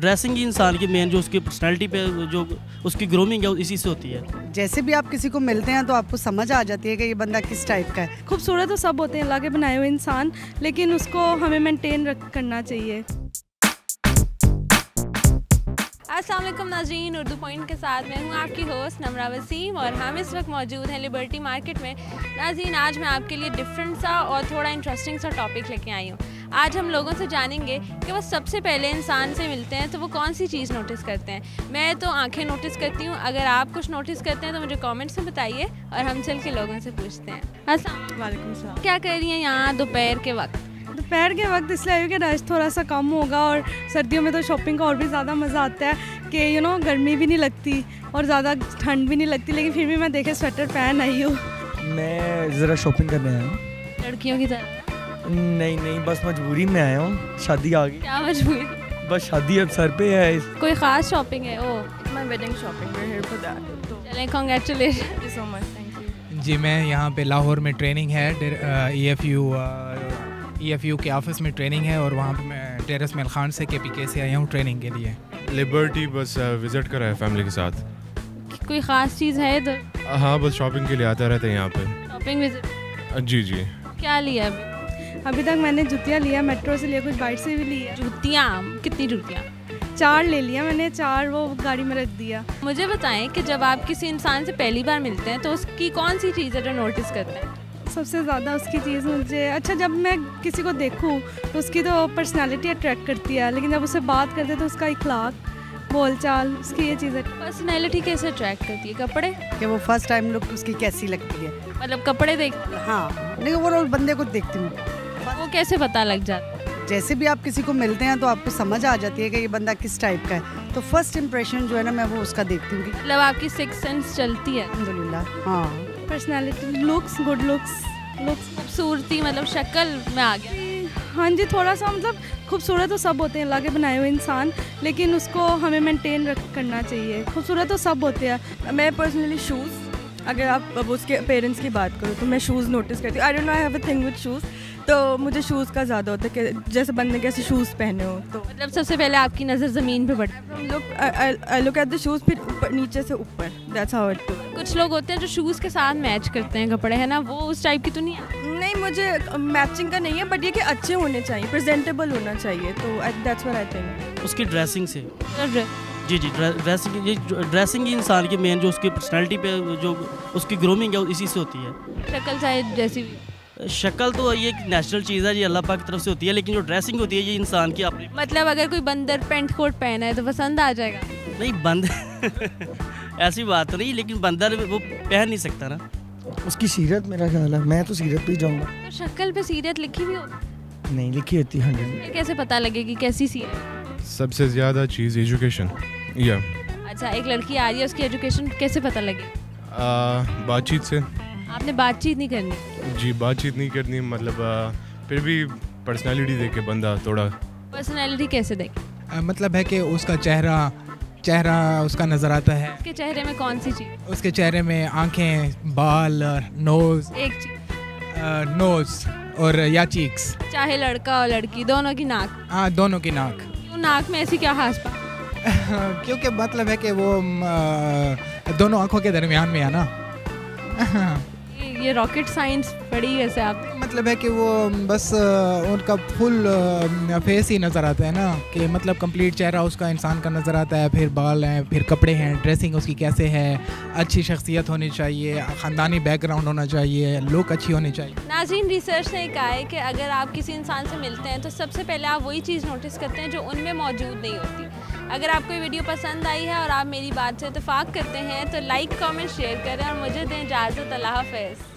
Dressing ही इंसान की main जो उसकी पर्सनैलिटी पे जो उसकी ग्रूमिंग है इसी से होती है। जैसे भी आप किसी को मिलते हैं तो आपको समझ आ जाती है कि ये बंदा किस टाइप का है। खूबसूरत तो सब होते हैं अल्लाह के बनाए हुए इंसान, लेकिन उसको हमें मेंटेन करना चाहिए। अस्सलाम वालेकुम नाज़रीन, उर्दू पॉइंट के साथ मैं हूँ आपकी होस्ट नमरा वसीम और हम इस वक्त मौजूद हैं लिबर्टी मार्केट में। नाज़रीन, आज मैं आपके लिए डिफरेंट सा और थोड़ा इंटरेस्टिंग सा टॉपिक लेके आई हूँ। आज हम लोगों से जानेंगे कि वो सबसे पहले इंसान से मिलते हैं तो वो कौन सी चीज़ नोटिस करते हैं। मैं तो आंखें नोटिस करती हूँ, अगर आप कुछ नोटिस करते हैं तो मुझे कमेंट्स में बताइए और हम चल के लोगों से पूछते हैं। अस्सलाम वालेकुम सलाम, क्या कर रही हैं यहाँ दोपहर के वक्त? दोपहर के वक्त इसलिए आयु कि रश थोड़ा सा कम होगा और सर्दियों में तो शॉपिंग का और भी ज़्यादा मज़ा आता है कि गर्मी भी नहीं लगती और ज़्यादा ठंड भी नहीं लगती, लेकिन फिर भी मैं देखे स्वेटर पहन आई हूँ। मैं ज़रा शॉपिंग करने आया हूँ। लड़कियों की तरह? नहीं, बस मजबूरी में आया हूँ, शादी आ गई। क्या मजबूरी? बस शादी अब सर पे है। कोई ख़ास शॉपिंग है? My wedding shopping, we're here for that. So, चलें, congratulation. thank you so much, thank you. जी, मैं यहाँ पे लाहौर में ट्रेनिंग है, EFU के ऑफिस में ट्रेनिंग है और वहाँ पे मैं टेरेस मेल खान से KPK से आया हूँ ट्रेनिंग के लिए। लिबर्टी बस विज़िट करा है फैमिली के साथ। कोई ख़ास चीज़ है इधर? हाँ, बस शॉपिंग के लिए आता रहता है यहाँ पे। Shopping visit? जी। क्या लिया अभी तक मैंने जूतियाँ लिया, मेट्रो से लिया, कुछ बाइट से भी लिया। जूतियाँ? कितनी जूतियाँ? 4 ले लिया मैंने, 4 वो गाड़ी में रख दिया। मुझे बताएं कि जब आप किसी इंसान से पहली बार मिलते हैं तो उसकी कौन सी चीज़ है जो नोटिस करते हैं? सबसे ज़्यादा उसकी चीज़ मुझे जब मैं किसी को देखूं तो उसकी तो पर्सनालिटी अट्रैक्ट करती है, लेकिन जब उससे बात करते हैं तो उसका इखलाक, बोलचाल, उसकी ये चीज़ें। पर्सनालिटी कैसे अट्रैक्ट करती है? कपड़े? कि वो फर्स्ट टाइम लुक उसकी कैसी लगती है। मतलब कपड़े देखते? हाँ, नहीं ओवरऑल बंदे को देखती हूँ। वो कैसे पता लग जाता है? जैसे भी आप किसी को मिलते हैं तो आपको समझ आ जाती है कि ये बंदा किस टाइप का है, तो फर्स्ट इंप्रेशन जो है ना मैं वो उसका देखती हूँ। मतलब आपकी सिक्स सेंस चलती है? अल्हम्दुलिल्लाह। हाँ, पर्सनालिटी, लुक्स, गुड लुक्स, खूबसूरती मतलब शक्ल में आ गया। हाँ जी, थोड़ा सा मतलब खूबसूरत तो सब होते हैं अल्लाह के बनाए हुए इंसान, लेकिन उसको हमें मेंटेन करना चाहिए। खूबसूरत तो सब होते हैं। मैं पर्सनली शूज़, अगर आप अब उसके पेरेंट्स की बात करो तो मैं शूज़ नोटिस करती हूँ। I don't know, I have a thing with shoes, तो मुझे शूज़ का ज़्यादा होता है कि जैसे बंदे कैसे शूज़ पहने हो। तो मतलब सबसे पहले आपकी नज़र ज़मीन पे पड़ती है? I look at the shoes, फिर ऊपर नीचे से ऊपर, दैट्स हाउ इट। कुछ लोग होते हैं जो शूज़ के साथ मैच करते हैं कपड़े, है ना, वो उस टाइप की तो नहीं है? नहीं, मुझे मैचिंग का नहीं है, बट ये कि अच्छे होने चाहिए, प्रेजेंटेबल होना चाहिए, तो दैट्स व्हाट आई थिंक। उसकी ड्रेसिंग से जी ड्रेसिंग ही इंसान की मेन जो उसकी पर्सनैलिटी पे जो उसकी ग्रूमिंग है इसी से होती है। शक्ल चाहे जैसी भी? शक्ल तो ये एक नेचुरल चीज़ है, ये अल्लाह पाक की तरफ से होती है, लेकिन जो ड्रेसिंग होती है ये इंसान की अपनी। मतलब अगर कोई बंदर पेंट कोट पहना है तो पसंद आ जाएगा? नहीं, बंद ऐसी बात तो नहीं, लेकिन बंदर वो पहन नहीं सकता ना। उसकी सीरत, मेरा ख्याल है, मैं तो सीरत पे ही जाऊँगा। तो शक्ल पे सीरत लिखी हुई होती? नहीं लिखी होती 100। कैसे पता लगेगी कैसी सीरत? सबसे ज़्यादा चीज़ एजुकेशन। या अच्छा, एक लड़की आ रही है, उसकी एजुकेशन कैसे पता लगेगी? बातचीत से। आपने बातचीत नहीं करनी? जी, बातचीत नहीं करनी, मतलब फिर भी पर्सनालिटी देख के बंदा थोड़ा। पर्सनालिटी कैसे देखे? मतलब है कि उसका चेहरा उसका नज़र आता है। उसके चेहरे में कौन सी चीज़? उसके चेहरे में आंखें, बाल, नोज़, एक चीज़ नोज़ और या चीक्स। चाहे लड़का और लड़की, दोनों की नाक? हाँ, दोनों की नाक। क्यों नाक में ऐसी क्या खास बात? क्योंकि मतलब है कि वो दोनों आंखों के दरमियान में है ना। ये रॉकेट साइंस पढ़ी वैसे आप? मतलब है कि वो बस उनका फुल फेस ही नज़र आता है ना, कि मतलब कंप्लीट चेहरा उसका इंसान का नज़र आता है, फिर बाल हैं, फिर कपड़े हैं, ड्रेसिंग उसकी कैसे है, अच्छी शख्सियत होनी चाहिए, ख़ानदानी बैकग्राउंड होना चाहिए, लुक अच्छी होनी चाहिए। नाज़रीन, रिसर्च ने कहा है कि अगर आप किसी इंसान से मिलते हैं तो सबसे पहले आप वही चीज़ नोटिस करते हैं जो उनमें मौजूद नहीं होती। अगर आपको ये वीडियो पसंद आई है और आप मेरी बात से इत्तेफाक करते हैं तो लाइक, कमेंट, शेयर करें और मुझे दें इजाज़त। अल्लाह हाफ़िज़।